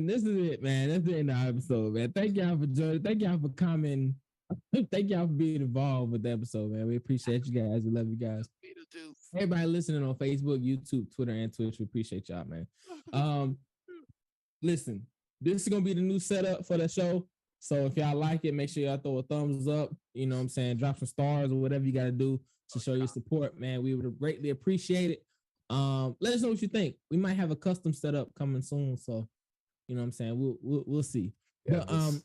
This is it, man. That's the end of the episode, man. Thank y'all for joining. Thank y'all for commenting. Thank y'all for being involved with the episode, man. We appreciate you guys. We love you guys. Everybody listening on Facebook, YouTube, Twitter, and Twitch, we appreciate y'all, man. Listen, this is gonna be the new setup for the show. So if y'all like it, make sure y'all throw a thumbs up. You know what I'm saying? Drop some stars or whatever you gotta do. to show your support, man. We would greatly appreciate it. Let us know what you think. We might have a custom setup coming soon, so you know what I'm saying. We'll see. Yeah, But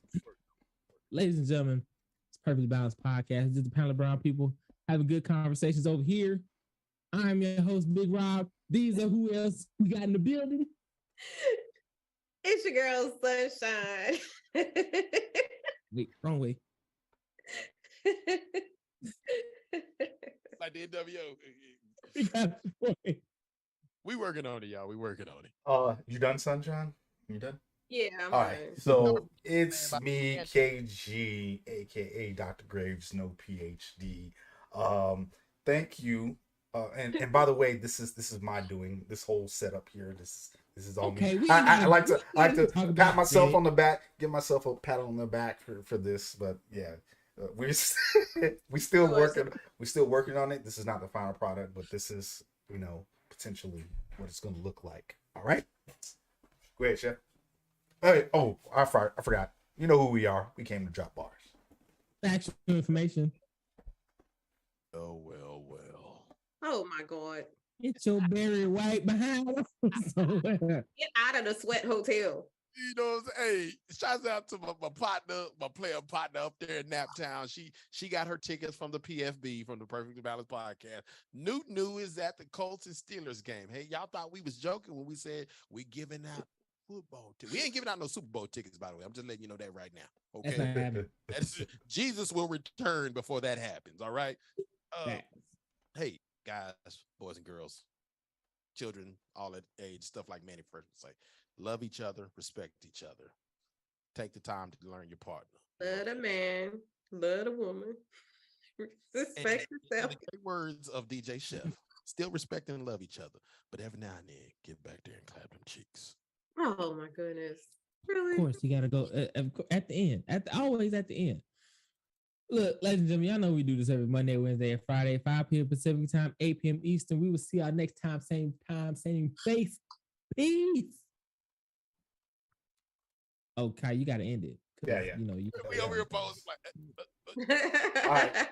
ladies and gentlemen, it's Perfectly Balanced Podcast. This is the panel of brown people having good conversations over here. I'm your host, Big Rob. These are who else we got in the building. It's your girl, Sunshine. Wait, wrong way. Like the NWO. We got We working on it, y'all. We working on it. You done, Sunshine? You done? Yeah, I'm All fine. right, so it's me, KG, aka Dr. Graves, no PhD. Thank you. And by the way, this is my doing. This whole setup here. This is all Okay, me. I like to talk pat myself it. on the back, give myself a pat on the back for this. But yeah, we still working on it. This is not the final product, but this is potentially what it's going to look like. All right, go ahead, Chef. Hey, I forgot. You know who we are. We came to drop bars. Actual information. Oh, well. Oh my God. Get your Barry White behind us somewhere. Get out of the sweat hotel. You know what I'm saying? Hey, shouts out to my partner, my player partner up there in Naptown. She got her tickets from the PFB, from the Perfectly Balanced Podcast. New is at the Colts and Steelers game. Hey, y'all thought we was joking when we said we giving out football tickets. We ain't giving out no Super Bowl tickets, by the way. I'm just letting you know that right now. That's Okay. not happening. Jesus will return before that happens. All right. Hey, guys, boys and girls, children, all that age, stuff like Manny first would say. Love each other, respect each other. Take the time to learn your partner. Love a man, love a woman. Respect yourself. The great words of DJ Chef. Still respect and love each other, but every now and then get back there and clap them cheeks. Oh my goodness. Really? Of course, you gotta go at the end. Always at the end. Look, ladies and gentlemen, y'all know we do this every Monday, Wednesday, and Friday, 5 p.m. Pacific time, 8 p.m. Eastern. We will see y'all next time, same place. Peace. Oh, Kai, you gotta end it. Yeah. You know, We over here posing like. All right.